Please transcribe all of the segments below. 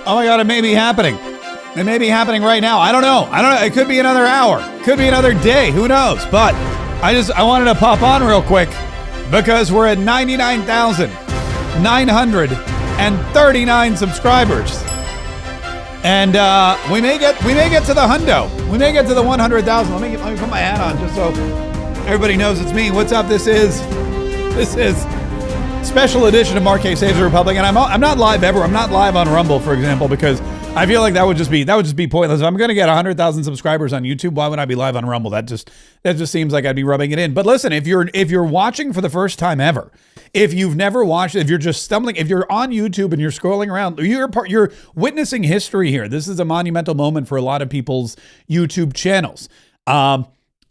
Oh my God, it may be happening. It may be happening right now. I don't know. It could be another hour. Could be another day. Who knows? But I wanted to pop on real quick because we're at 99,939 subscribers. And we may get to the hundo. We may get to the 100,000. Let me put my hat on just so everybody knows it's me. What's up? This is special edition of Mark K Saves the Republic, and I'm not live ever. I'm not live on Rumble, for example, because I feel like that would just be pointless. If I'm going to get 100,000 subscribers on YouTube, why would I be live on Rumble? That just seems like I'd be rubbing it in. But listen, if you're watching for the first time ever, if you've never watched, if you're just stumbling, if you're on YouTube and you're scrolling around, you're witnessing history here. This is a monumental moment for a lot of people's YouTube channels.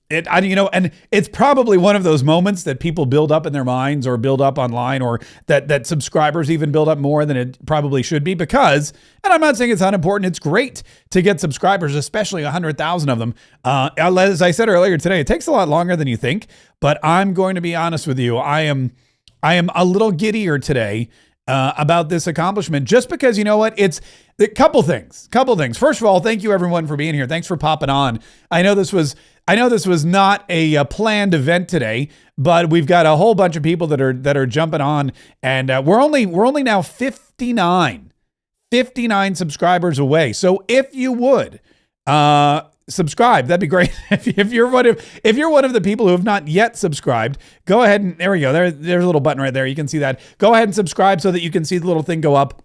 And it's probably one of those moments that people build up in their minds or build up online, or that subscribers even build up more than it probably should be, because, and I'm not saying it's unimportant, it's great to get subscribers, especially 100,000 of them. As I said earlier today, it takes a lot longer than you think, but I'm going to be honest with you. I am a little giddier today about this accomplishment, just because, you know what, it's a couple things. First of all, thank you everyone for being here. Thanks for popping on. I know this was not a planned event today, but we've got a whole bunch of people that are jumping on, and we're only now 59 subscribers away. So if you would subscribe, that'd be great. If you're one of the people who have not yet subscribed, go ahead and there we go. There's a little button right there. You can see that. Go ahead and subscribe so that you can see the little thing go up.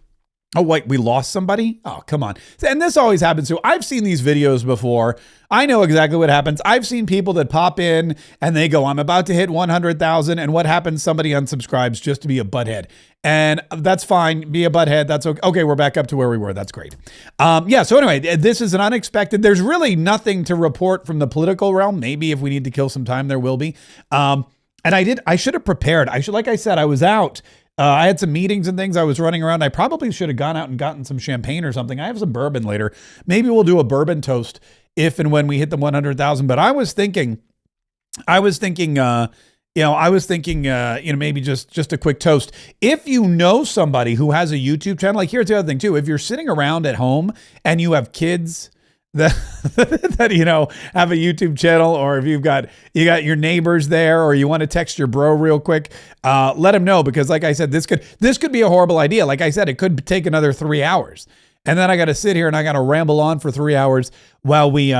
Oh, wait, we lost somebody? Oh, come on. And this always happens too. I've seen these videos before. I know exactly what happens. I've seen people that pop in and they go, I'm about to hit 100,000. And what happens? Somebody unsubscribes just to be a butthead. And that's fine. Be a butthead. That's okay. Okay, we're back up to where we were. That's great. So anyway, this is an unexpected. There's really nothing to report from the political realm. Maybe if we need to kill some time, there will be. And I should have prepared. Like I said, I was out. I had some meetings and things. I was running around. I probably should have gone out and gotten some champagne or something. I have some bourbon later. Maybe we'll do a bourbon toast if and when we hit the 100,000. But I was thinking, maybe just a quick toast. If you know somebody who has a YouTube channel, like here's the other thing too. If you're sitting around at home and you have kids that have a YouTube channel, or if you got your neighbors there, or you want to text your bro real quick, let him know, because like I said, this could be a horrible idea. Like I said, it could take another 3 hours, and then I got to sit here and I got to ramble on for 3 hours while we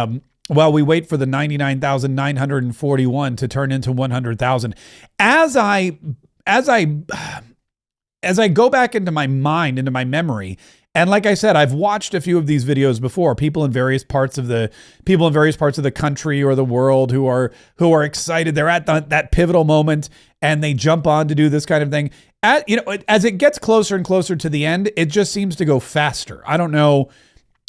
wait for the 99,941 to turn into 100,000. As I go back into my mind, into my memory. And like I said, I've watched a few of these videos before. People in various parts of the country or the world who are excited. They're at that pivotal moment and they jump on to do this kind of thing. As it gets closer and closer to the end, it just seems to go faster. I don't know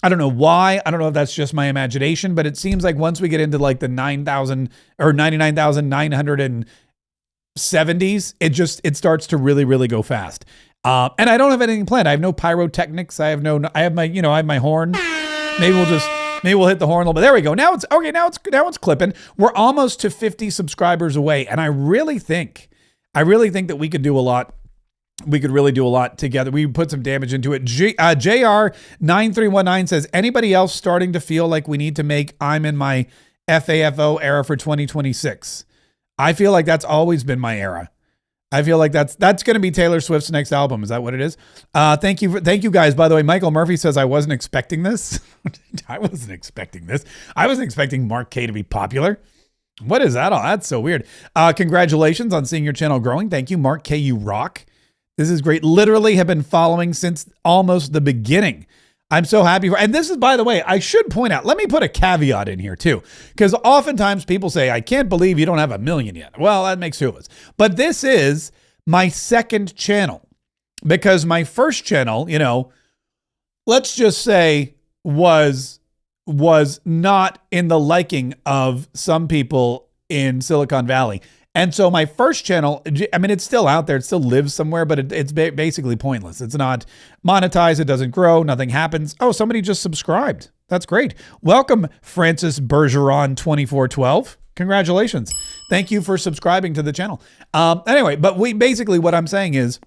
why. I don't know if that's just my imagination, but it seems like once we get into like the 9,000 or 99,970s, it starts to really, really go fast. And I don't have anything planned. I have no pyrotechnics. I have my horn. Maybe we'll hit the horn a little bit. There we go. Now it's okay. Now it's clipping. We're almost to 50 subscribers away. And I really think that we could do a lot. We could really do a lot together. We put some damage into it. JR9319 says, anybody else starting to feel like we need to make I'm in my FAFO era for 2026? I feel like that's always been my era. I feel like that's going to be Taylor Swift's next album. Is that what it is? Thank you guys. By the way, Michael Murphy says, I wasn't expecting this. I wasn't expecting this. I wasn't expecting Mark K to be popular. What is that all? That's so weird. Congratulations on seeing your channel growing. Thank you, Mark K. You rock. This is great. Literally have been following since almost the beginning. I'm so happy and this is, by the way, I should point out, let me put a caveat in here too, because oftentimes people say, I can't believe you don't have 1 million yet. Well, that makes two of us. But this is my second channel, because my first channel, let's just say was not in the liking of some people in Silicon Valley. And so my first channel, I mean, it's still out there. It still lives somewhere, but it's basically pointless. It's not monetized. It doesn't grow. Nothing happens. Oh, somebody just subscribed. That's great. Welcome, Francis Bergeron 2412. Congratulations. Thank you for subscribing to the channel. Anyway, but what I'm saying is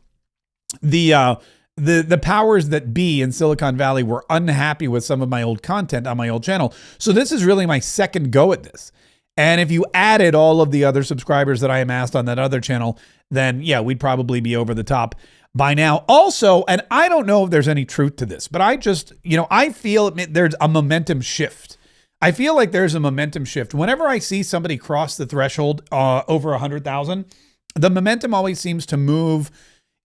the powers that be in Silicon Valley were unhappy with some of my old content on my old channel. So this is really my second go at this. And if you added all of the other subscribers that I amassed on that other channel, then yeah, we'd probably be over the top by now. Also, and I don't know if there's any truth to this, but I just, I feel there's a momentum shift. I feel like there's a momentum shift. Whenever I see somebody cross the threshold over 100,000, the momentum always seems to move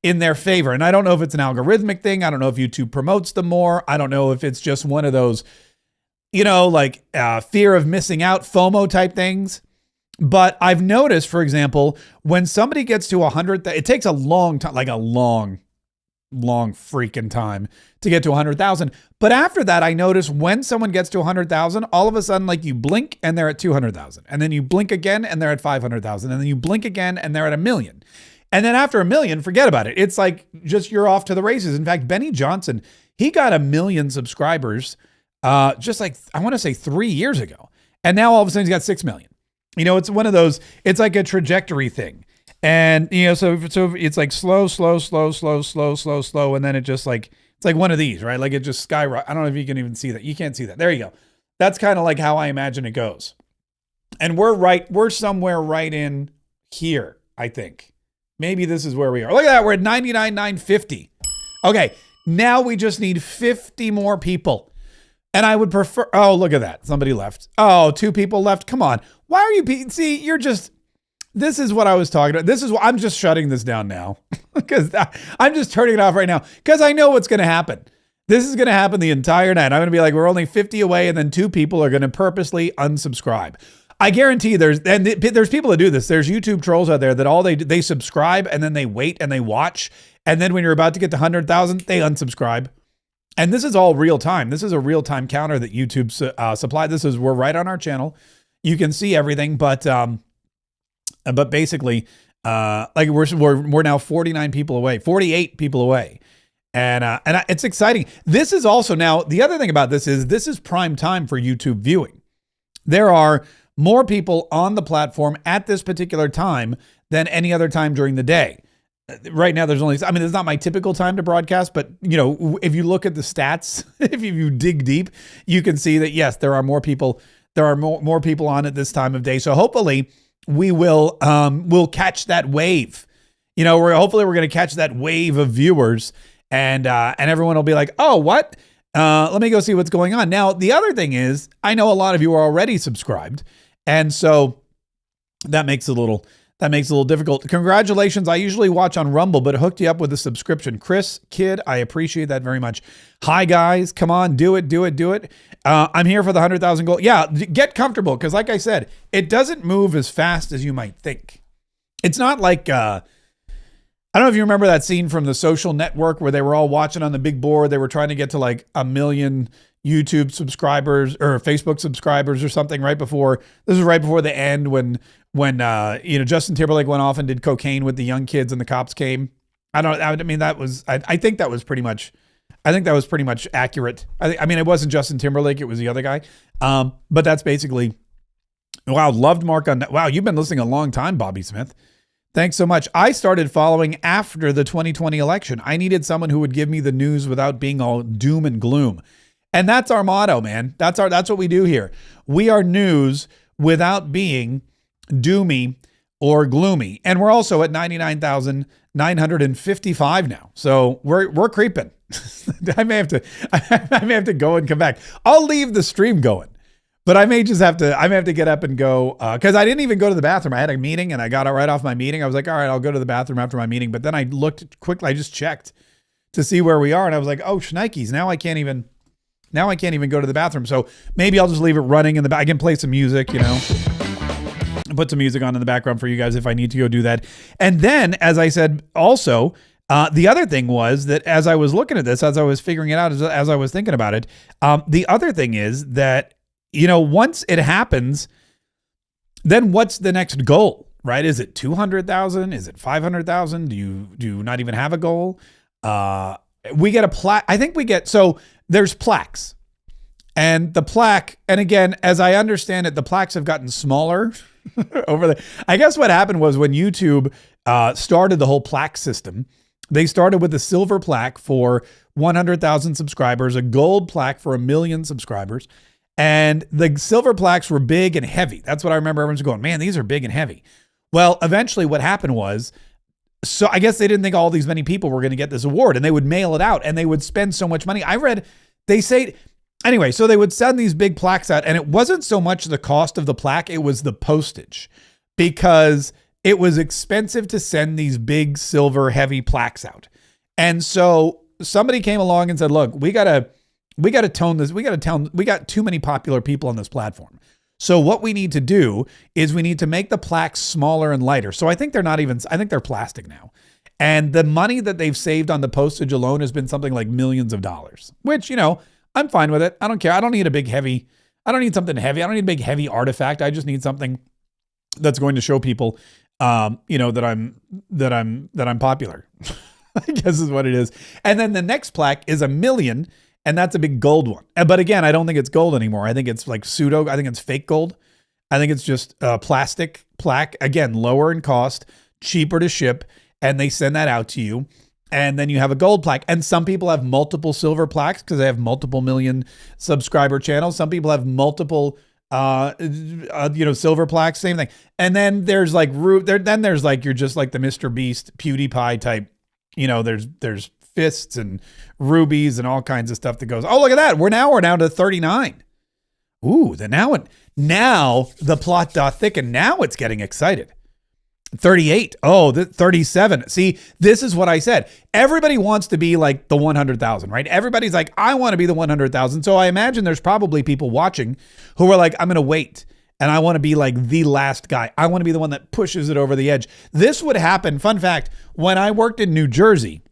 in their favor. And I don't know if it's an algorithmic thing. I don't know if YouTube promotes them more. I don't know if it's just one of those, fear of missing out, FOMO type things. But I've noticed, for example, when somebody gets to 100, it takes a long time, like a long freaking time to get to 100,000. But after that, I notice when someone gets to 100,000, all of a sudden, like you blink and they're at 200,000. And then you blink again and they're at 500,000. And then you blink again and they're at 1 million. And then after 1 million, forget about it. It's like just you're off to the races. In fact, Benny Johnson, he got 1 million subscribers just like, I want to say 3 years ago. And now all of a sudden he's got 6 million. It's one of those, it's like a trajectory thing. And, so it's like slow. And then it just like, it's like one of these, right? Like it just skyrockets. I don't know if you can even see that. You can't see that. There you go. That's kind of like how I imagine it goes. And we're somewhere right in here, I think. Maybe this is where we are. Look at that. We're at 99,950. Okay. Now we just need 50 more people. And I would prefer, oh, look at that. Somebody left. Oh, 2 people left. Come on. Why are you, see, this is what I was talking about. I'm just shutting this down now because I'm just turning it off right now because I know what's going to happen. This is going to happen the entire night. I'm going to be like, we're only 50 away. And then 2 people are going to purposely unsubscribe. I guarantee there's people that do this. There's YouTube trolls out there that all they subscribe and then they wait and they watch. And then when you're about to get to 100,000, they unsubscribe. And this is all real time. This is a real time counter that YouTube supplied. We're right on our channel. You can see everything, but basically, like we're now 49 people away, 48 people away. And it's exciting. This is also now, the other thing about this is prime time for YouTube viewing. There are more people on the platform at this particular time than any other time during the day. Right now, it's not my typical time to broadcast, but if you look at the stats, if you dig deep, you can see that, yes, there are more people on at this time of day. So hopefully we will, we'll catch that wave. Hopefully we're going to catch that wave of viewers and everyone will be like, oh, what? Let me go see what's going on. Now, the other thing is, I know a lot of you are already subscribed. And so that makes it a little difficult. Congratulations. I usually watch on Rumble, but it hooked you up with a subscription. Chris, kid, I appreciate that very much. Hi, guys. Come on, do it. I'm here for the 100,000 goal. Yeah, get comfortable because like I said, it doesn't move as fast as you might think. It's not like, I don't know if you remember that scene from The Social Network where they were all watching on the big board. They were trying to get to like 1 million YouTube subscribers or Facebook subscribers or something this was right before the end when Justin Timberlake went off and did cocaine with the young kids and the cops came. I think that was pretty much accurate. It wasn't Justin Timberlake. It was the other guy. But that's basically, wow. Loved Mark on that. Wow. You've been listening a long time, Bobby Smith. Thanks so much. I started following after the 2020 election. I needed someone who would give me the news without being all doom and gloom. And that's our motto, man. That's what we do here. We are news without being doomy or gloomy. And we're also at 99,955 now. So we're creeping. I may have to go and come back. I'll leave the stream going, but I may have to get up and go because I didn't even go to the bathroom. I had a meeting and I got right off my meeting. I was like, all right, I'll go to the bathroom after my meeting. But then I looked quickly. I just checked to see where we are. And I was like, oh, shnikes. Now I can't even go to the bathroom. So maybe I'll just leave it running in the back. I can play some music, put some music on in the background for you guys if I need to go do that. And then, as I said, also, the other thing was that as I was looking at this, as I was figuring it out, as I was thinking about it, the other thing is that, once it happens, then what's the next goal, right? Is it 200,000? Is it 500,000? Do you not even have a goal? We get a plaque. I think so there's plaques. And the plaque, and again, as I understand it, the plaques have gotten smaller over I guess what happened was when YouTube started the whole plaque system, They started with a silver plaque for 100,000 subscribers, a gold plaque for 1,000,000 subscribers. And the silver plaques were big and heavy. That's what I remember everyone's going, man, these are big and heavy. Well, eventually what happened was, so I guess they didn't think all these many people were going to get this award, and they would mail it out and they would spend so much money. I read, they say, anyway, so they would send these big plaques out, and it wasn't so much the cost of the plaque, it was the postage, because it was expensive to send these big silver heavy plaques out. And so somebody came along and said, look, we got to tone this. We got too many popular people on this platform. So what we need to do is we need to make the plaques smaller and lighter. So I think I think they're plastic now. And the money that they've saved on the postage alone has been something like millions of dollars, which, I'm fine with it. I don't care. I don't need something heavy. I don't need a big heavy artifact. I just need something that's going to show people that I'm popular. I guess is what it is. And then the next plaque is 1,000,000, and that's a big gold one. But again, I don't think it's gold anymore. I think it's like I think it's fake gold. I think it's just a plastic plaque. Again, lower in cost, cheaper to ship, and they send that out to you. And then you have a gold plaque. And some people have multiple silver plaques because they have multiple million subscriber channels. Some people have multiple silver plaques, same thing. And then there's like you're just like the Mr. Beast PewDiePie type, there's fists and rubies and all kinds of stuff that goes, oh, look at that. We're down to 39. Ooh, now the plot doth thicken. Now it's getting excited. 38. Oh, 37. See, this is what I said. Everybody wants to be like the 100,000, right? Everybody's like, I want to be the 100,000. So I imagine there's probably people watching who are like, I'm going to wait. And I want to be like the last guy. I want to be the one that pushes it over the edge. This would happen. Fun fact, when I worked in New Jersey,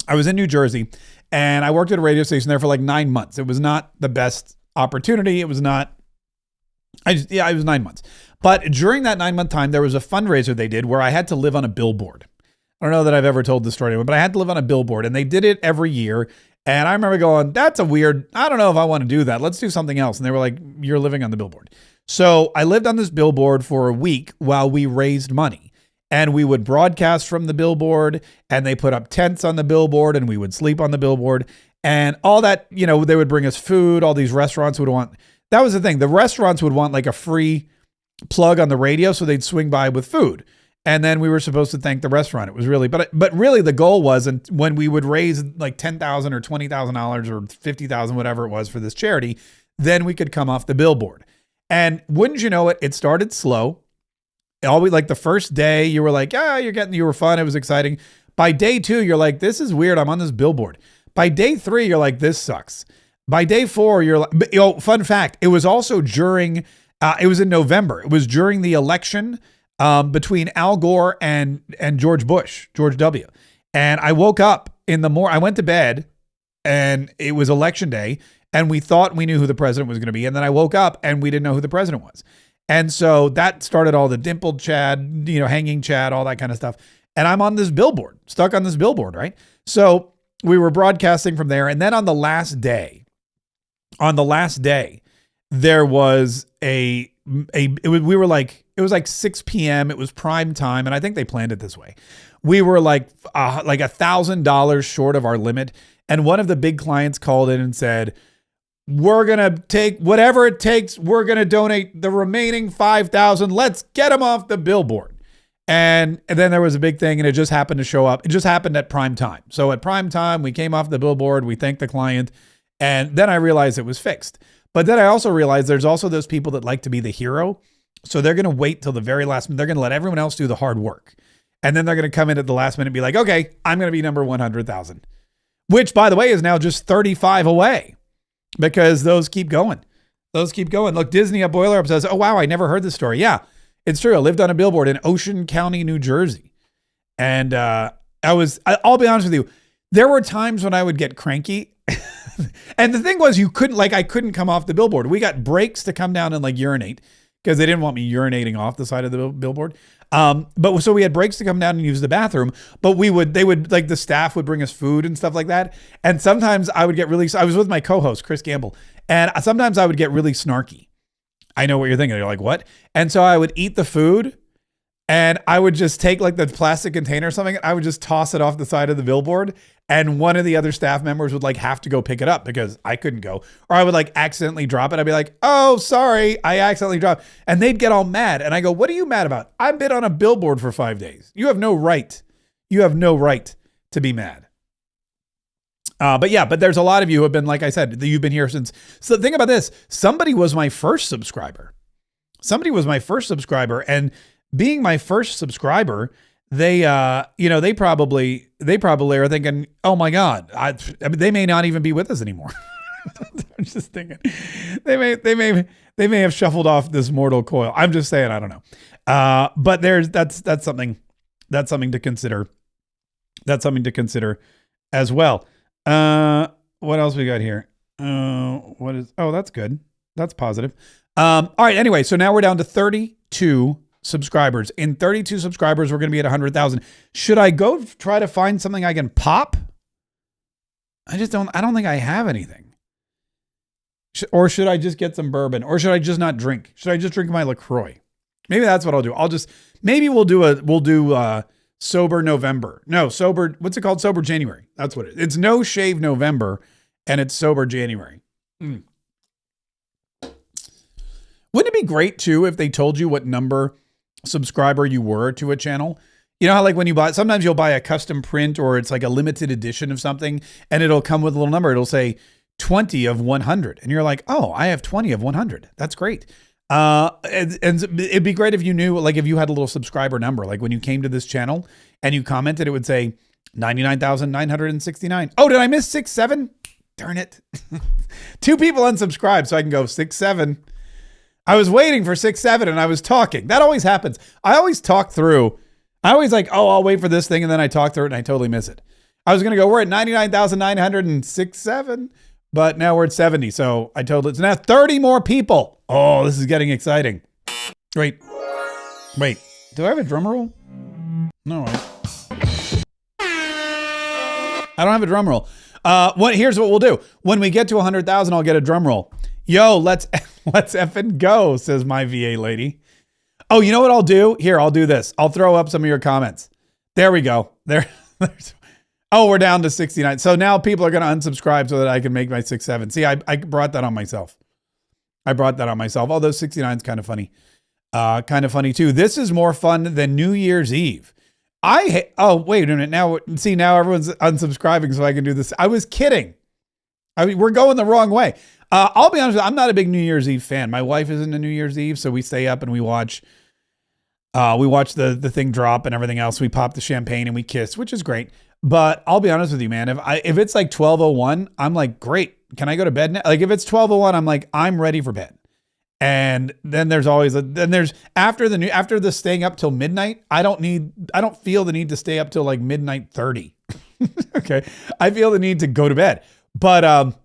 I was in New Jersey and I worked at a radio station there for like 9 months. It was not the best opportunity. It was 9 months. But during that 9-month time, there was a fundraiser they did where I had to live on a billboard. I don't know that I've ever told this story, but I had to live on a billboard, and they did it every year. And I remember going, I don't know if I want to do that. Let's do something else. And they were like, you're living on the billboard. So I lived on this billboard for a week while we raised money. And we would broadcast from the billboard, and they put up tents on the billboard, and we would sleep on the billboard. And all that, they would bring us food. All these restaurants would want, that was the thing. The restaurants would want like a free plug on the radio, so they'd swing by with food, and then we were supposed to thank the restaurant. It was really, but really the goal was, and when we would raise like $10,000 or $20,000 or $50,000, whatever it was for this charity, then we could come off the billboard. And wouldn't you know it, it started slow. Always like the first day, you were like, you were fun, it was exciting. By day 2, you're like, this is weird. I'm on this billboard. By day 3, you're like, this sucks. By day 4, you're like, fun fact, it was also during. It was in November. It was during the election between Al Gore and George W. And I woke up in the morning. I went to bed, and it was election day, and we thought we knew who the president was going to be. And then I woke up, and we didn't know who the president was. And so that started all the dimpled Chad, hanging Chad, all that kind of stuff. And I'm on this billboard, stuck on this billboard, right? So we were broadcasting from there. And then on the last day, there was it was like 6 p.m. It was prime time. And I think they planned it this way. We were like $1,000 short of our limit. And one of the big clients called in and said, we're going to take whatever it takes. We're going to donate the remaining 5,000. Let's get them off the billboard. And then there was a big thing, and it just happened to show up. It just happened at prime time. So at prime time, we came off the billboard. We thanked the client. And then I realized it was fixed. But then I also realized there's also those people that like to be the hero. So they're going to wait till the very last minute. They're going to let everyone else do the hard work. And then they're going to come in at the last minute and be like, okay, I'm going to be number 100,000. Which, by the way, is now just 35 away because those keep going. Look, Disney at Boiler Up says, oh, wow, I never heard this story. Yeah, it's true. I lived on a billboard in Ocean County, New Jersey. And I'll be honest with you, there were times when I would get cranky. And the thing was, I couldn't come off the billboard. We got breaks to come down and like urinate because they didn't want me urinating off the side of the billboard. But so we had breaks to come down and use the bathroom, but the staff would bring us food and stuff like that. And sometimes I was with my co-host, Chris Gamble, and sometimes I would get really snarky. I know what you're thinking. You're like, what? And so I would eat the food And I would just take like the plastic container or something. I would just toss it off the side of the billboard. And one of the other staff members would like have to go pick it up because I couldn't go. Or I would like accidentally drop it. I'd be like, oh, sorry, I accidentally dropped. And they'd get all mad. And I go, what are you mad about? I've been on a billboard for 5 days. You have no right. You have no right to be mad. But there's a lot of you who have been, like I said, you've been here since. So think about this. Somebody was my first subscriber. And being my first subscriber, they probably are thinking, oh my God, I mean, they may not even be with us anymore. I'm just thinking they may have shuffled off this mortal coil. I'm just saying, I don't know. But that's something to consider. That's something to consider as well. What else we got here? That's good. That's positive. All right. Anyway, so now we're down to 32 subscribers. In 32 subscribers, we're going to be at 100,000. Should I go try to find something I can pop? I don't think I have anything. Or should I just get some bourbon? Or should I just not drink? Should I just drink my LaCroix? Maybe that's what I'll do. Maybe we'll do sober November. No, sober. What's it called? Sober January. That's what it is. It's no shave November and it's sober January. Wouldn't it be great too if they told you what number subscriber you were to a channel? You know how like when you sometimes you'll buy a custom print or it's like a limited edition of something and it'll come with a little number. It'll say 20 of 100. And you're like, oh, I have 20 of 100. That's great. And it'd be great if you knew, like if you had a little subscriber number, like when you came to this channel and you commented, it would say 99,969. Oh, did I miss 6-7? Darn it. 2 people unsubscribed so I can go 6-7. I was waiting for 6-7 and I was talking. That always happens. I always talk through. I always like, oh, I'll wait for this thing. And then I talk through it and I totally miss it. I was going to go, we're at 99,967, but now we're at 70. So it's now 30 more people. Oh, this is getting exciting. Wait, do I have a drum roll? No, I don't have a drum roll. Here's what we'll do. When we get to 100,000, I'll get a drum roll. Yo, let's effing go, says my VA lady. Oh, you know what I'll do? Here, I'll do this. I'll throw up some of your comments. There we go. Oh, we're down to 69. So now people are going to unsubscribe so that I can make my 6-7. See, I brought that on myself. Although 69 is kind of funny. Kind of funny too. This is more fun than New Year's Eve. Wait a minute. Now everyone's unsubscribing so I can do this. I was kidding. We're going the wrong way. I'll be honest with you, I'm not a big New Year's Eve fan. My wife isn't a New Year's Eve, so we stay up and we watch the thing drop and everything else. We pop the champagne and we kiss, which is great. But I'll be honest with you, man. If it's like 12:01, I'm like, great. Can I go to bed now? Like if it's 12:01, I'm like, I'm ready for bed. And then there's always after the staying up till midnight, I don't feel the need to stay up till like midnight 30. Okay. I feel the need to go to bed. But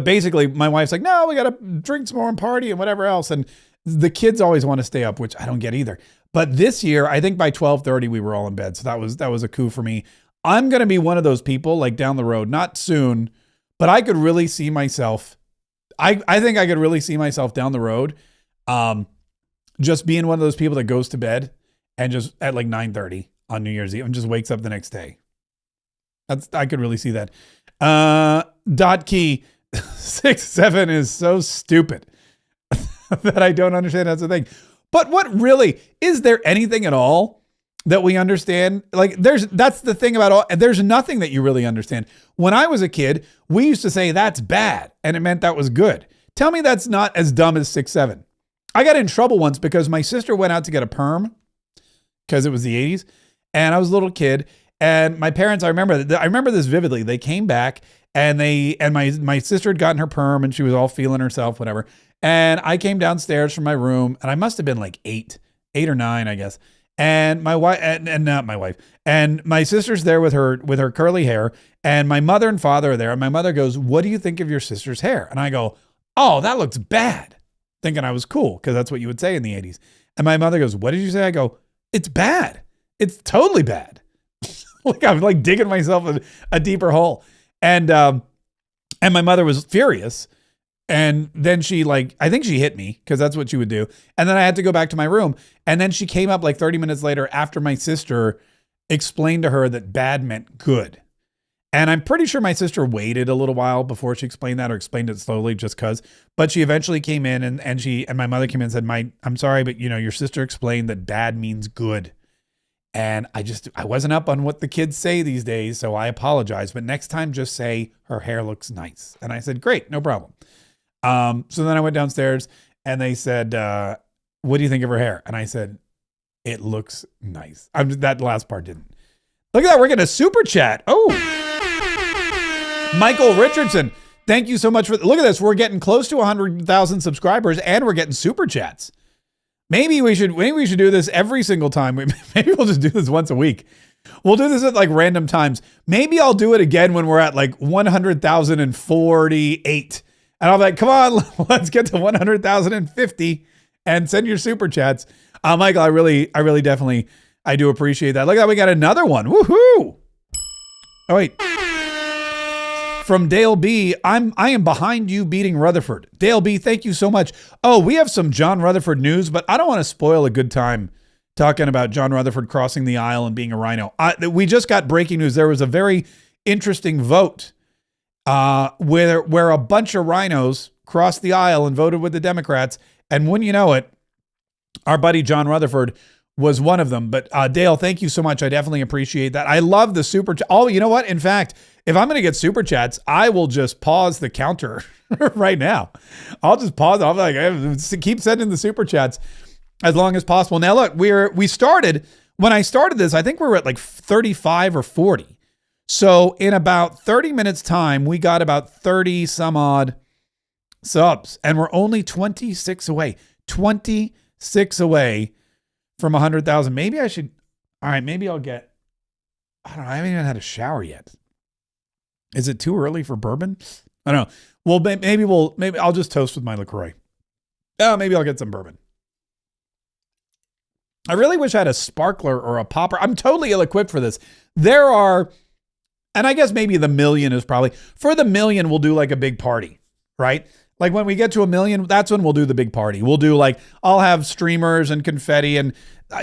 basically my wife's like, no, we got to drink some more and party and whatever else. And the kids always want to stay up, which I don't get either. But this year, I think by 12:30, we were all in bed. So that was a coup for me. I'm going to be one of those people like down the road, not soon, but I could really see myself. I think I could really see myself down the road. Just being one of those people that goes to bed and just at like 9:30 on New Year's Eve and just wakes up the next day. I could really see that. Dot key 6-7 is so stupid that I don't understand. That's the thing. But is there anything at all that we understand? Like that's the thing about there's nothing that you really understand. When I was a kid, we used to say that's bad and it meant that was good. Tell me that's not as dumb as 6-7. I got in trouble once because my sister went out to get a perm because it was the 80s and I was a little kid and my parents, I remember this vividly. They came back and my sister had gotten her perm and she was all feeling herself, whatever. And I came downstairs from my room and I must have been like 8 or 9, I guess. And my wife and not my wife and my sister's there with her curly hair and my mother and father are there. And my mother goes, what do you think of your sister's hair? And I go, oh, that looks bad. Thinking I was cool because that's what you would say in the 80s. And my mother goes, what did you say? I go, it's bad. It's totally bad. Like I'm like digging myself a deeper hole. And my mother was furious. And then she I think she hit me because that's what she would do. And then I had to go back to my room. And then she came up like 30 minutes later after my sister explained to her that bad meant good. And I'm pretty sure my sister waited a little while before she explained that, or explained it slowly just because. But she eventually came in and my mother came in and said, I'm sorry, but your sister explained that bad means good. And I wasn't up on what the kids say these days, so I apologize. But next time, just say her hair looks nice. And I said, great, no problem. So then I went downstairs and they said, what do you think of her hair? And I said, it looks nice. That last part didn't. Look at that. We're getting a super chat. Oh, Michael Richardson. Thank you so much look at this. We're getting close to 100,000 subscribers and we're getting super chats. Maybe we should do this every single time. Maybe we'll just do this once a week. We'll do this at random times. Maybe I'll do it again when we're at 100,048. And I'll be like, come on, let's get to 100,050 and send your super chats. Michael, I really definitely, I do appreciate that. Look at that. We got another one. Woohoo. Oh, wait. From Dale B, I am behind you beating Rutherford. Dale B, thank you so much. Oh, we have some John Rutherford news, but I don't want to spoil a good time talking about John Rutherford crossing the aisle and being a rhino. We just got breaking news. There was a very interesting vote where a bunch of rhinos crossed the aisle and voted with the Democrats. And wouldn't you know it, our buddy John Rutherford was one of them. But Dale, thank you so much. I definitely appreciate that. I love the super chat. Oh, you know what? In fact, if I'm going to get super chats, I will just pause the counter right now. I'll just pause. I'll be like, keep sending the super chats as long as possible. Now, look, when I started this, I think we were at 35 or 40. So in about 30 minutes time, we got about 30 some odd subs and we're only 26 away, 26 away from 100,000. Maybe I should, all right, maybe I'll get, I don't know. I haven't even had a shower yet. Is it too early for bourbon? I don't know. Well, maybe I'll just toast with my LaCroix. Oh, maybe I'll get some bourbon. I really wish I had a sparkler or a popper. I'm totally ill-equipped for this. There are, and I guess maybe the million is probably, for the million, we'll do a big party, right? When we get to 1 million, that's when we'll do the big party. We'll do I'll have streamers and confetti and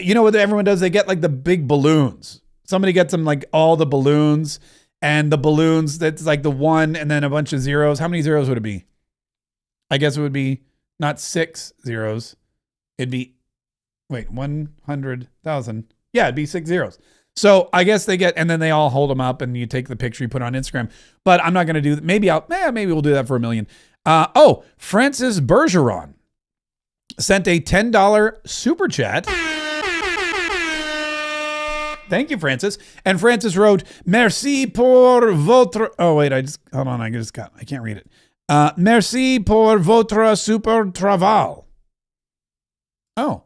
you know what everyone does? They get the big balloons. Somebody gets them all the balloons and the balloons that's the one and then a bunch of zeros. How many zeros would it be? I guess it would be not 6 zeros. It'd be, 100,000. Yeah, it'd be 6 zeros. So I guess they get, and then they all hold them up and you take the picture, you put it on Instagram. But I'm not going to do that. Maybe we'll do that for 1 million. Francis Bergeron sent a $10 super chat. Thank you, Francis. And Francis wrote, Merci pour votre... Oh, wait, hold on. I can't read it. Merci pour votre super travail. Oh,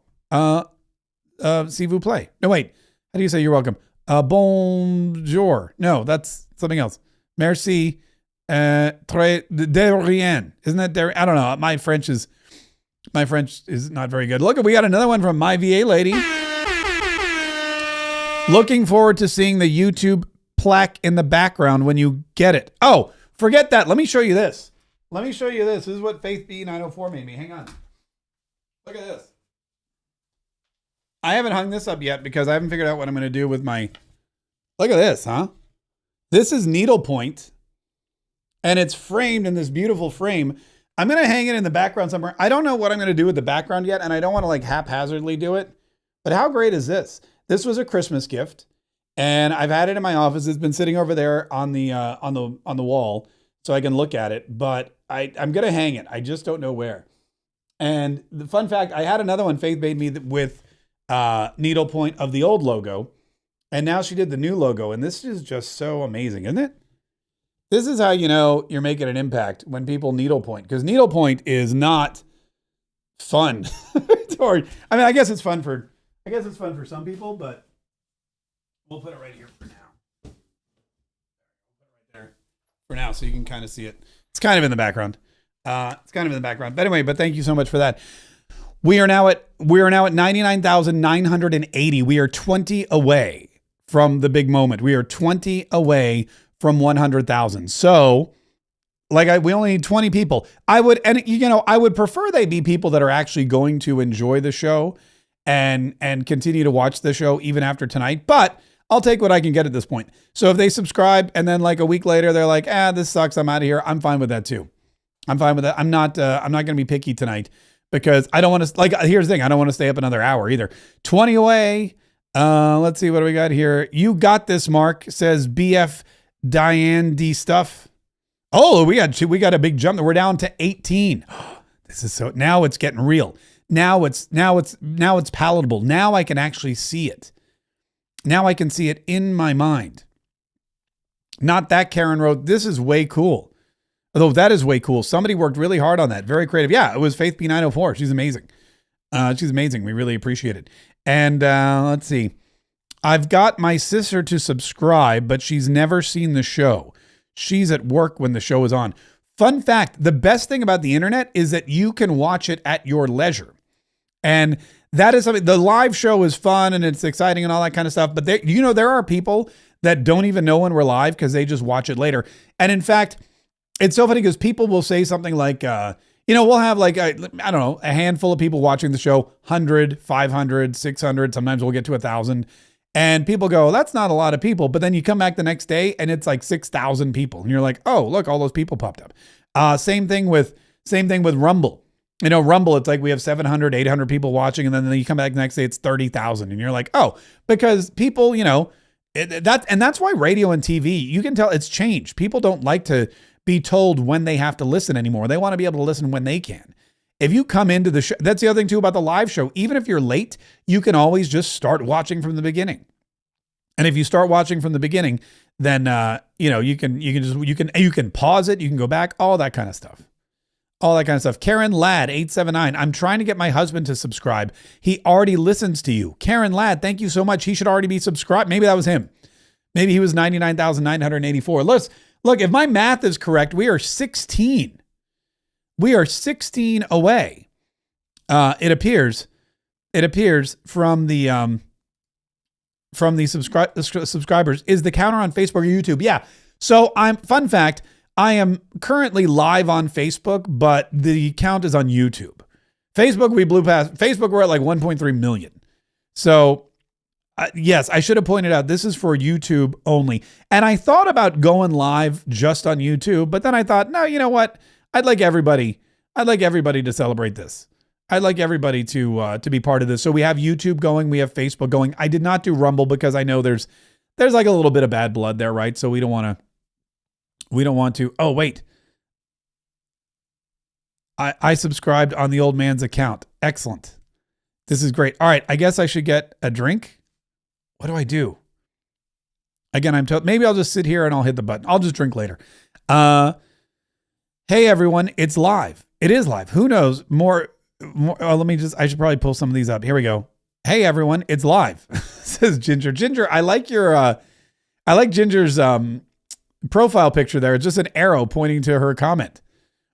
s'il vous plaît. No, wait. How do you say you're welcome? Bonjour. No, that's something else. Merci. Très de rien. Isn't that there? I don't know. My French is not very good. Look, we got another one from My VA Lady. Looking forward to seeing the YouTube plaque in the background when you get it. Oh, forget that. Let me show you this. This is what Faith B904 made me. Hang on. Look at this. I haven't hung this up yet because I haven't figured out what I'm going to do with my... Look at this, huh? This is needlepoint. And it's framed in this beautiful frame. I'm going to hang it in the background somewhere. I don't know what I'm going to do with the background yet, and I don't want to haphazardly do it. But how great is this? This was a Christmas gift, and I've had it in my office. It's been sitting over there on the wall, so I can look at it. But I'm going to hang it. I just don't know where. And the fun fact, I had another one Faith made me with needlepoint of the old logo, and now she did the new logo, and this is just so amazing, isn't it? This is how you know you're making an impact, when people needlepoint, because needlepoint is not fun. I guess it's fun for some people, but we'll put it right here for now. Right there for now, so you can kind of see it. It's kind of in the background. But anyway, thank you so much for that. We are now at 99,980. We are 20 away from the big moment. We are 20 away from 100,000. So We only need 20 people. I would prefer they be people that are actually going to enjoy the show and continue to watch the show even after tonight. But I'll take what I can get at this point. So if they subscribe and then like a week later they're like, this sucks, I'm out of here, I'm fine with that too. I'm fine with that. I'm not going to be picky tonight because I don't want to, here's the thing, I don't want to stay up another hour either. 20 away. Let's see, what do we got here? You got this, Mark, says BF Diane D stuff. Oh, we got a big jump. We're down to 18. This is now it's getting real. Now it's palatable. Now I can actually see it. Now I can see it in my mind. Not that Karen wrote, this is way cool. Although that is way cool. Somebody worked really hard on that. Very creative. Yeah, it was Faith B904. She's amazing. She's amazing. We really appreciate it. And let's see. I've got my sister to subscribe, but she's never seen the show. She's at work when the show is on. Fun fact, the best thing about the internet is that you can watch it at your leisure. And that is something, the live show is fun and it's exciting and all that kind of stuff. But there are people that don't even know when we're live because they just watch it later. And in fact, it's so funny because people will say something like, we'll have a handful of people watching the show, 100, 500, 600. Sometimes we'll get to 1,000. And people go, that's not a lot of people. But then you come back the next day and it's like 6,000 people. And you're like, oh, look, all those people popped up. Same thing with Rumble. Rumble, it's like we have 700, 800 people watching. And then you come back the next day, it's 30,000. And you're like, oh, because people, that's why radio and TV, you can tell it's changed. People don't like to be told when they have to listen anymore. They want to be able to listen when they can. If you come into the show, that's the other thing too about the live show. Even if you're late, you can always just start watching from the beginning. And if you start watching from the beginning, then you can pause it, you can go back, all that kind of stuff. All that kind of stuff. Karen Ladd 879. I'm trying to get my husband to subscribe. He already listens to you. Karen Ladd, thank you so much. He should already be subscribed. Maybe that was him. Maybe he was 99,984. Look, if my math is correct, we are 16. We are 16 away. It appears from the subscribers. Is the counter on Facebook or YouTube? Yeah. So fun fact, I am currently live on Facebook, but the count is on YouTube. Facebook, we blew past. Facebook, we're at like 1.3 million. So yes, I should have pointed out this is for YouTube only. And I thought about going live just on YouTube, but then I thought, no, you know what? I'd like everybody to celebrate this. I'd like everybody to be part of this. So we have YouTube going, we have Facebook going. I did not do Rumble because I know there's like a little bit of bad blood there, right? So we don't want to. Oh, wait. I subscribed on the old man's account. Excellent. This is great. All right. I guess I should get a drink. What do I do? Again, I'm told maybe I'll just sit here and I'll hit the button. I'll just drink later. Hey everyone, it's live. It is live. Who knows more? I should probably pull some of these up. Here we go. Hey everyone, it's live. Says Ginger. Ginger, I like Ginger's profile picture there. It's just an arrow pointing to her comment,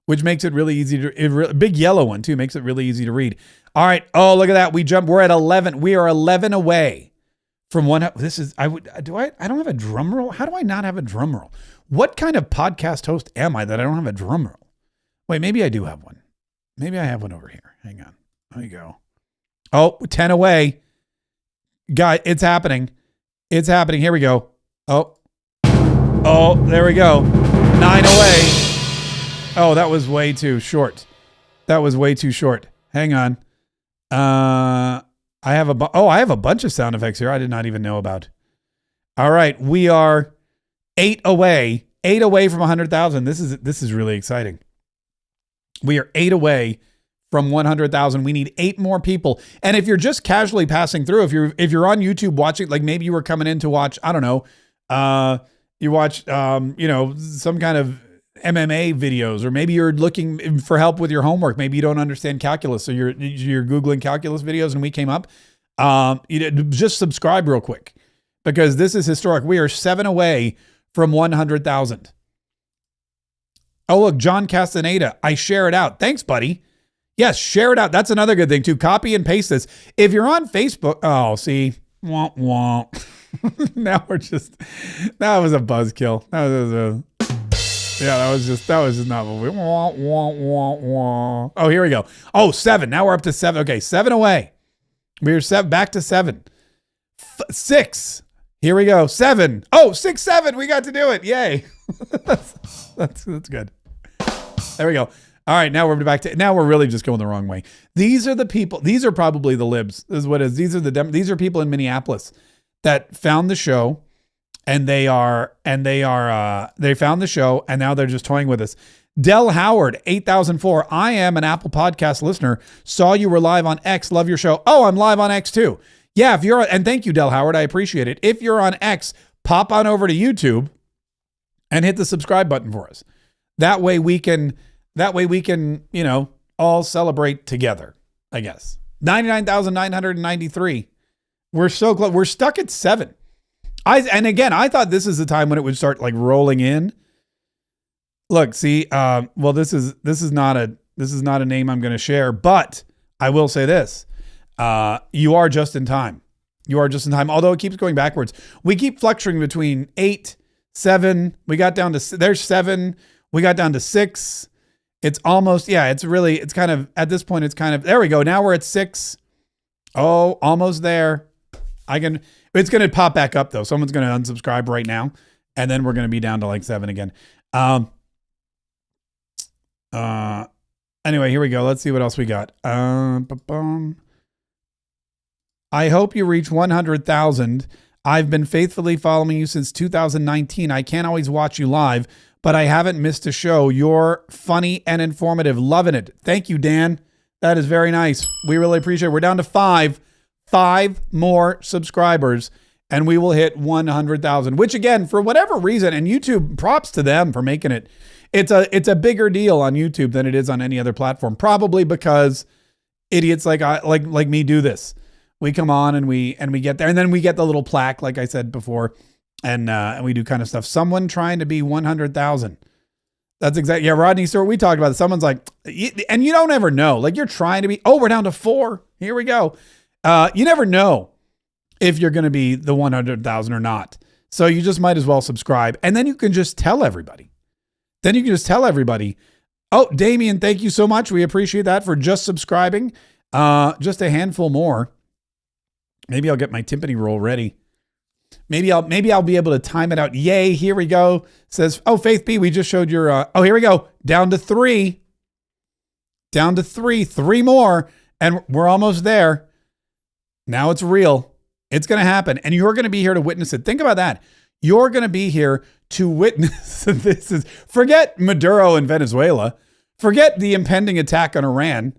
which makes it really easy to, big yellow one too, makes it really easy to read. All right. Oh, look at that. We're at 11. We are 11 away from one. I don't have a drum roll. How do I not have a drum roll? What kind of podcast host am I that I don't have a drum roll? Wait, maybe I do have one. Maybe I have one over here. Hang on. There you go. Oh, 10 away. Guy, it's happening. It's happening. Here we go. Oh, there we go. 9 away. Oh, that was way too short. That was way too short. Hang on. I have a bunch of sound effects here I did not even know about. All right, we are 8 away. 8 away from 100,000. This is really exciting. We are 8 away from 100,000. We need 8 more people. And if you're just casually passing through, if you're on YouTube watching, like maybe you were coming in to watch, I don't know, you watch some kind of MMA videos, or maybe you're looking for help with your homework. Maybe you don't understand calculus, so you're Googling calculus videos and we came up. Just subscribe real quick because this is historic. We are 7 away from 100,000. Oh, look, John Castaneda. I share it out. Thanks, buddy. Yes, share it out. That's another good thing too. Copy and paste this. If you're on Facebook, see, womp womp. That was a buzzkill. Yeah, that was just not what we. Wah, wah, wah, wah. Oh, here we go. Oh, 7. Now we're up to 7. Okay, 7 away. We're back to 7. 6. Here we go. 7. Oh, 6, 7. We got to do it. Yay. that's good. There we go. All right, now we're back to. Now we're really just going the wrong way. These are the people. These are probably the libs. This is what it is. These are these are people in Minneapolis that found the show. And they found the show and now they're just toying with us. Del Howard, 8004. I am an Apple Podcast listener. Saw you were live on X. Love your show. Oh, I'm live on X too. Yeah, and thank you, Del Howard. I appreciate it. If you're on X, pop on over to YouTube and hit the subscribe button for us. That way we can, all celebrate together, I guess. 99,993. We're so close. We're stuck at 7. I thought this is the time when it would start like rolling in. Look, see, well, this is not a name I'm going to share, but I will say this: you are just in time. You are just in time. Although it keeps going backwards, we keep fluctuating between 8, 7. We got down to there's 7. We got down to 6. It's almost it's kind of at this point. It's kind of there we go. Now we're at 6. Oh, almost there. It's going to pop back up though. Someone's going to unsubscribe right now, and then we're going to be down to like 7 again. Anyway, here we go. Let's see what else we got. I hope you reach 100,000. I've been faithfully following you since 2019. I can't always watch you live, but I haven't missed a show. You're funny and informative. Loving it. Thank you, Dan. That is very nice. We really appreciate it. We're down to 5. 5 more subscribers and we will hit 100,000, which again, for whatever reason, and YouTube, props to them for making it. It's a bigger deal on YouTube than it is on any other platform, probably because idiots like me do this. We come on and we get there and then we get the little plaque, like I said before, and we do kind of stuff. Someone trying to be 100,000. That's exactly. Yeah. Rodney Stewart, we talked about it. Someone's like, and you don't ever know, like you're trying to be, we're down to 4. Here we go. You never know if you're going to be the 100,000 or not. So you just might as well subscribe. And then you can just tell everybody. Oh, Damien, thank you so much. We appreciate that for just subscribing. Just a handful more. Maybe I'll get my timpani roll ready. Maybe I'll be able to time it out. Yay, here we go. Says, Faith B, we just showed your, here we go. Down to 3. 3 more. And we're almost there. Now it's real. It's going to happen. And you're going to be here to witness it. Think about that. You're going to be here to witness this. Forget Maduro in Venezuela. Forget the impending attack on Iran.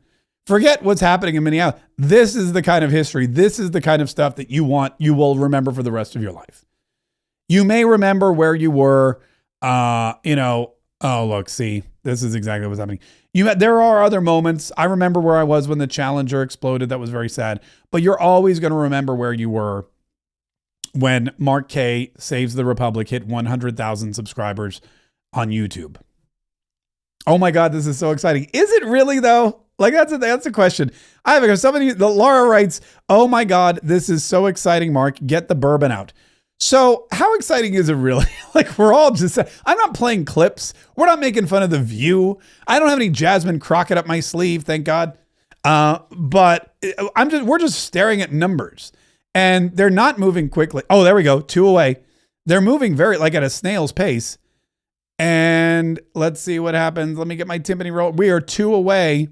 Forget what's happening in Minneapolis. This is the kind of history. This is the kind of stuff that you will remember for the rest of your life. You may remember where you were, look, see, this is exactly what's happening. There are other moments. I remember where I was when the Challenger exploded. That was very sad. But you're always going to remember where you were when Mark K Saves the Republic hit 100,000 subscribers on YouTube. Oh my God, this is so exciting. Is it really though? Like that's a question. Laura writes, oh my God, this is so exciting, Mark. Get the bourbon out. So how exciting is it really? Like we're all just, I'm not playing clips. We're not making fun of The View. I don't have any Jasmine Crockett up my sleeve, thank God. But we're just staring at numbers and they're not moving quickly. Oh, there we go. 2 away. They're moving at a snail's pace. And let's see what happens. Let me get my timpani roll. We are 2 away.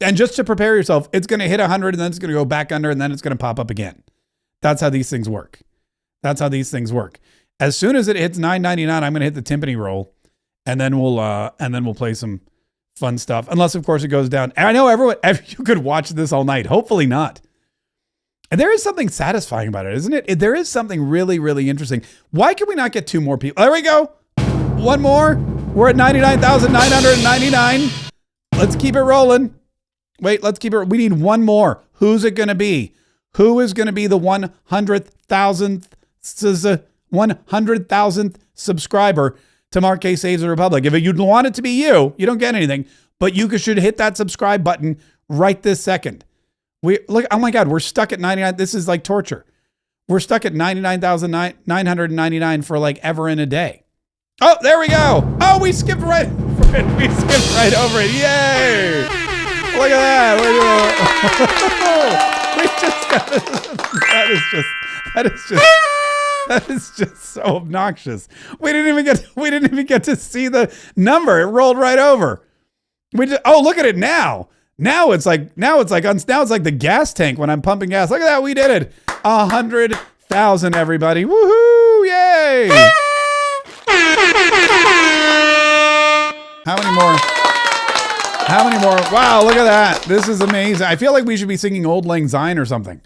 And just to prepare yourself, it's going to hit 100 and then it's going to go back under and then it's going to pop up again. That's how these things work. As soon as it hits 9.99, I'm going to hit the timpani roll, and then we'll play some fun stuff. Unless, of course, it goes down. And I know you could watch this all night. Hopefully not. And there is something satisfying about it, isn't it? There is something really, really interesting. Why can we not get 2 more people? There we go. 1 more. We're at 99,999. Let's keep it rolling. Wait, let's keep it. We need 1 more. Who's it going to be? Who is going to be the 100,000th subscriber to Mark K Saves the Republic? If you want it to be you don't get anything, but you should hit that subscribe button right this second. Oh my God, we're stuck at 99. This is like torture. We're stuck at 99,999 for like ever in a day. Oh, there we go. Oh, we skipped right over it. We skipped right over it. Yay. Look at that. We just got it. That is just so obnoxious. We didn't even get to see the number. It rolled right over. Oh, look at it now. Now it's like the gas tank when I'm pumping gas. Look at that. We did it. 100,000, everybody. Woohoo. Yay. How many more? Wow, look at that. This is amazing. I feel like we should be singing Old Lang Syne or something.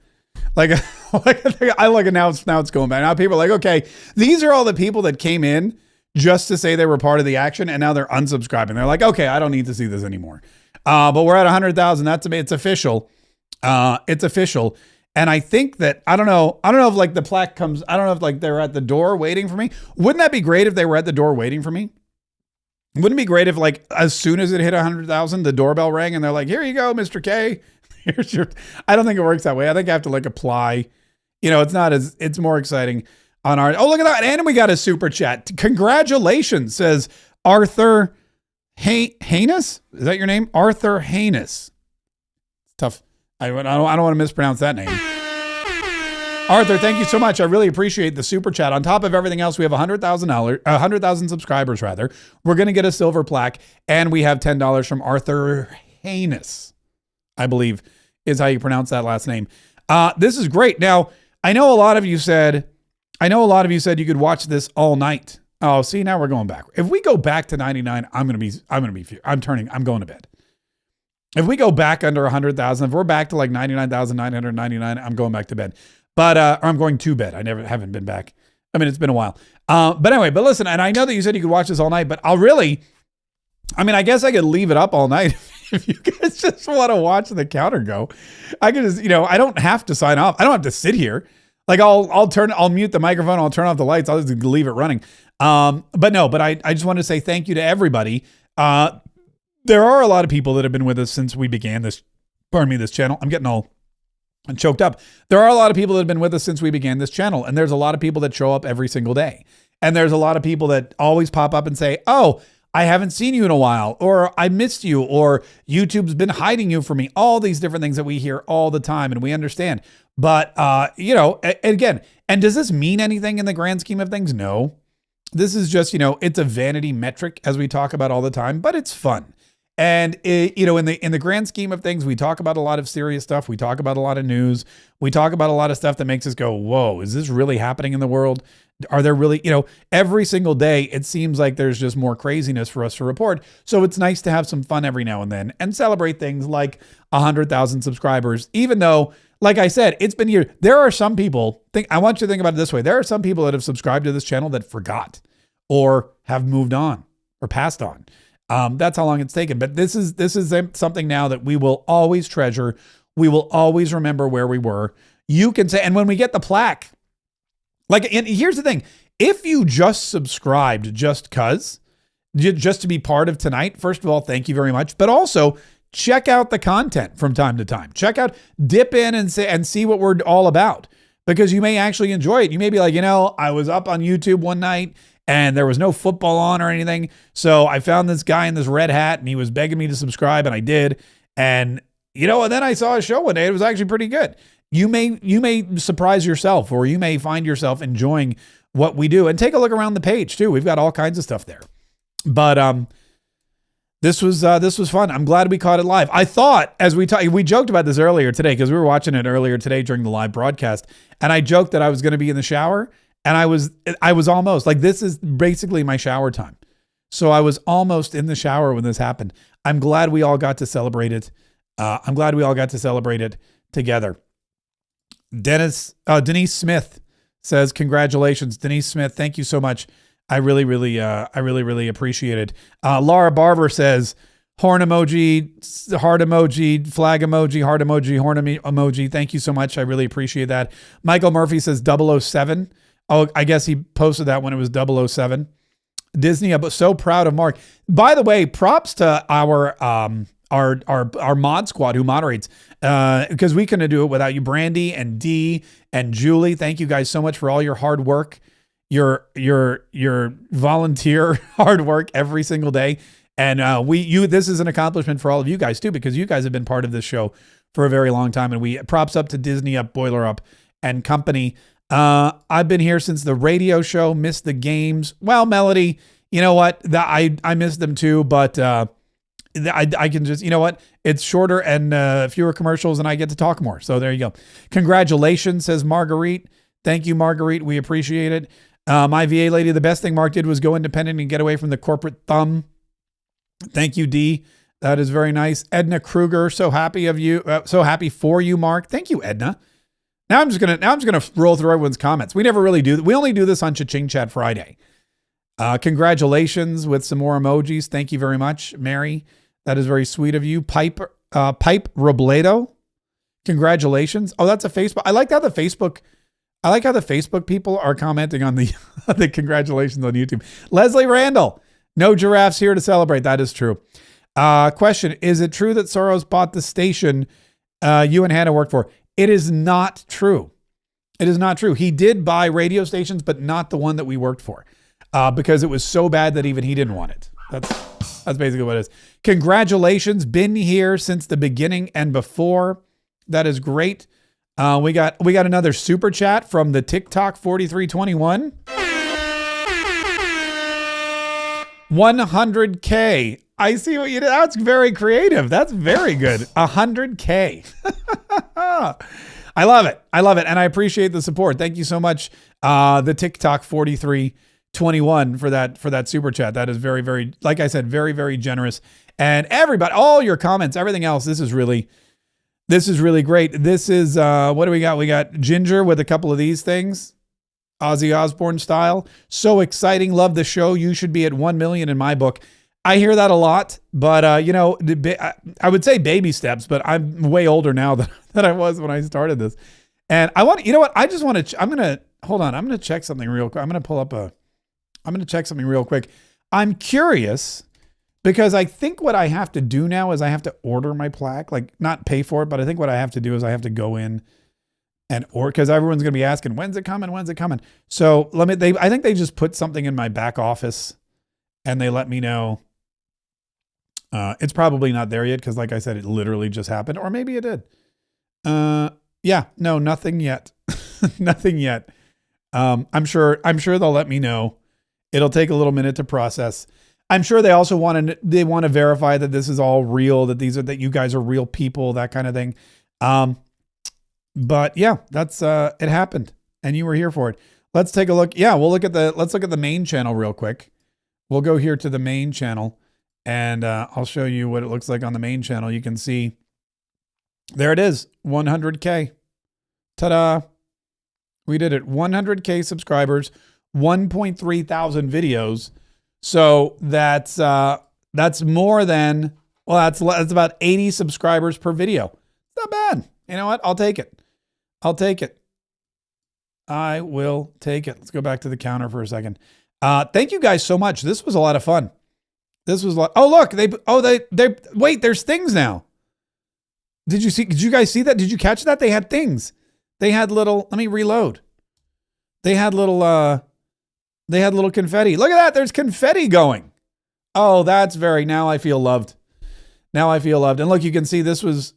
Like I like it now it's going back. Now people are like, okay, these are all the people that came in just to say they were part of the action, and now they're unsubscribing. They're like, okay, I don't need to see this anymore. But we're at 100,000. It's official. It's official. And I think that, I don't know if like the plaque comes, I don't know if like they're at the door waiting for me. Wouldn't that be great if they were at the door waiting for me? Wouldn't it be great if like, as soon as it hit 100,000, the doorbell rang and they're like, here you go, Mr. K. Here's your, I don't think it works that way. I think I have to like apply, it's more exciting on our, oh, look at that. And we got a super chat. Congratulations, says Arthur Haynes. Is that your name? Arthur Haynes. It's tough. I don't want to mispronounce that name. Arthur, thank you so much. I really appreciate the super chat. On top of everything else, we have 100,000 subscribers rather. We're going to get a silver plaque, and we have $10 from Arthur Haynes, I believe is how you pronounce that last name. This is great. Now, I know a lot of you said you could watch this all night. Oh, see, now we're going back. If we go back to 99, I'm going to bed. If we go back under 100,000, if we're back to like 99,999, I'm going back to bed. But or I'm going to bed. I haven't been back. I mean, it's been a while. But anyway, but listen, and I know that you said you could watch this all night, but I guess I could leave it up all night if you guys just want to watch the counter go. I could just, I don't have to sign off. I don't have to sit here. Like I'll mute the microphone. I'll turn off the lights. I'll just leave it running. But I just want to say thank you to everybody. There are a lot of people that have been with us since we began this channel. I'm getting all choked up. There are a lot of people that have been with us since we began this channel, and there's a lot of people that show up every single day. And there's a lot of people that always pop up and say, oh, I haven't seen you in a while, or I missed you, or YouTube's been hiding you from me. All these different things that we hear all the time, and we understand. But, again, and does this mean anything in the grand scheme of things? No. This is just, it's a vanity metric, as we talk about all the time, but it's fun. And in the grand scheme of things, we talk about a lot of serious stuff. We talk about a lot of news. We talk about a lot of stuff that makes us go, whoa, is this really happening in the world? Are there really, every single day, it seems like there's just more craziness for us to report. So it's nice to have some fun every now and then and celebrate things like 100,000 subscribers, even though, like I said, it's been years. There are some people, I want you to think about it this way. There are some people that have subscribed to this channel that forgot or have moved on or passed on. That's how long it's taken. But this is something now that we will always treasure. We will always remember where we were. You can say, and when we get the plaque, and here's the thing, if you just subscribed just to be part of tonight, first of all, thank you very much. But also check out the content from time to time. Dip in and see what we're all about, because you may actually enjoy it. You may be like, I was up on YouTube one night and there was no football on or anything. So I found this guy in this red hat and he was begging me to subscribe, and I did. And, and then I saw a show one day. It was actually pretty good. You may surprise yourself, or you may find yourself enjoying what we do. And take a look around the page too. We've got all kinds of stuff there. But this was fun. I'm glad we caught it live. I thought, as we joked about this earlier today, because we were watching it earlier today during the live broadcast, and I joked that I was going to be in the shower, and I was almost, like, this is basically my shower time. So I was almost in the shower when this happened. I'm glad we all got to celebrate it. I'm glad we all got to celebrate it together. Denise Smith says, congratulations. Denise Smith, thank you so much. I really appreciate it. Laura Barber says, horn emoji, heart emoji, flag emoji, heart emoji, horn emoji. Thank you so much. I really appreciate that. Michael Murphy says 007. Oh, I guess he posted that when it was 007. Disney, I'm so proud of Mark. By the way, props to our mod squad who moderates, because we couldn't do it without you, Brandy and Dee and Julie. Thank you guys so much for all your hard work. your volunteer hard work every single day. And this is an accomplishment for all of you guys too, because you guys have been part of this show for a very long time. And we props up to Disney Up, Boiler Up, and company. I've been here since the radio show, missed the games. Well, Melody, you know what? I missed them too, but I can just, you know what? It's shorter and fewer commercials and I get to talk more. So there you go. Congratulations, says Marguerite. Thank you, Marguerite. We appreciate it. My VA lady, the best thing Mark did was go independent and get away from the corporate thumb. Thank you, D. That is very nice. Edna Kruger, so happy of you. So happy for you, Mark. Thank you, Edna. Now I'm just gonna roll through everyone's comments. We never really do. We only do this on Cha-Ching Chat Friday. Congratulations with some more emojis. Thank you very much, Mary. That is very sweet of you. Pipe Robledo. Congratulations. Oh, that's a Facebook. I like how the Facebook people are commenting on the the congratulations on YouTube. Leslie Randall. No giraffes here to celebrate. That is true. Question. Is it true that Soros bought the station you and Hannah worked for? It is not true. It is not true. He did buy radio stations, but not the one that we worked for because it was so bad that even he didn't want it. That's basically what it is. Congratulations. Been here since the beginning and before. That is great. We got another super chat from the TikTok 4321. 100K. I see what you did. That's very creative. That's very good. 100K. I love it. I love it. And I appreciate the support. Thank you so much. The TikTok 4321 for that super chat. That is very, very, like I said, very, very generous. And everybody, all your comments, everything else. This is really great. This is, what do we got? We got Ginger with a couple of these things. Ozzy Osbourne style. So exciting. Love the show. You should be at 1 million in my book. I hear that a lot, but I would say baby steps, but I'm way older now than I was when I started this. And I want, you know what? I just want to, hold on. I'm going to check something real quick. I'm going to check something real quick. I'm curious because I think what I have to do now is I have to order my plaque, like not pay for it, but I think what I have to do is I have to go in and because everyone's going to be asking, when's it coming? When's it coming? So I think they just put something in my back office and they let me know. It's probably not there yet. Cause like I said, it literally just happened, or maybe it did. Yeah, no, nothing yet. Nothing yet. I'm sure they'll let me know. It'll take a little minute to process. I'm sure they also want to verify that this is all real, that you guys are real people, that kind of thing. But yeah, that's, it happened and you were here for it. Let's take a look. Yeah. Let's look at the main channel real quick. We'll go here to the main channel and, I'll show you what it looks like on the main channel. You can see there it is. 100K. Ta-da. We did it. 100K subscribers, 1.3 thousand videos. So that's more than, well, that's about 80 subscribers per video. It's not bad. You know what? I'll take it. I will take it. Let's go back to the counter for a second. Thank you guys so much. This was a lot of fun. Oh, look, wait, there's things now. Did you guys see that? Did you catch that? They had things. They had let me reload. They had little confetti. Look at that. There's confetti going. Oh, that's now I feel loved. And look, you can see this is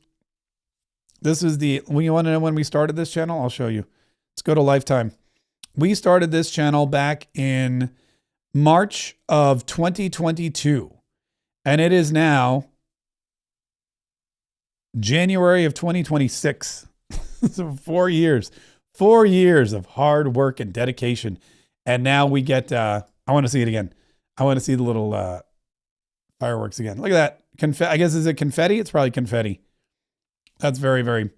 when you want to know when we started this channel, I'll show you. Let's go to Lifetime. We started this channel back in March of 2022, and it is now January of 2026. So 4 years of hard work and dedication. And now we get, I want to see it again. I want to see the little fireworks again. Look at that. I guess, is it confetti? It's probably confetti. That's very, very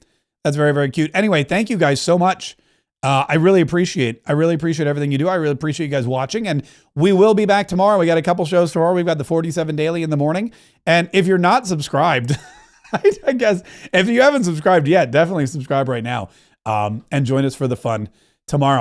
cute. Anyway, thank you guys so much. I really appreciate everything you do. I really appreciate you guys watching, and we will be back tomorrow. We got a couple shows tomorrow. We've got the 47 Daily in the morning. And if you're not subscribed, I guess if you haven't subscribed yet, definitely subscribe right now. And join us for the fun tomorrow.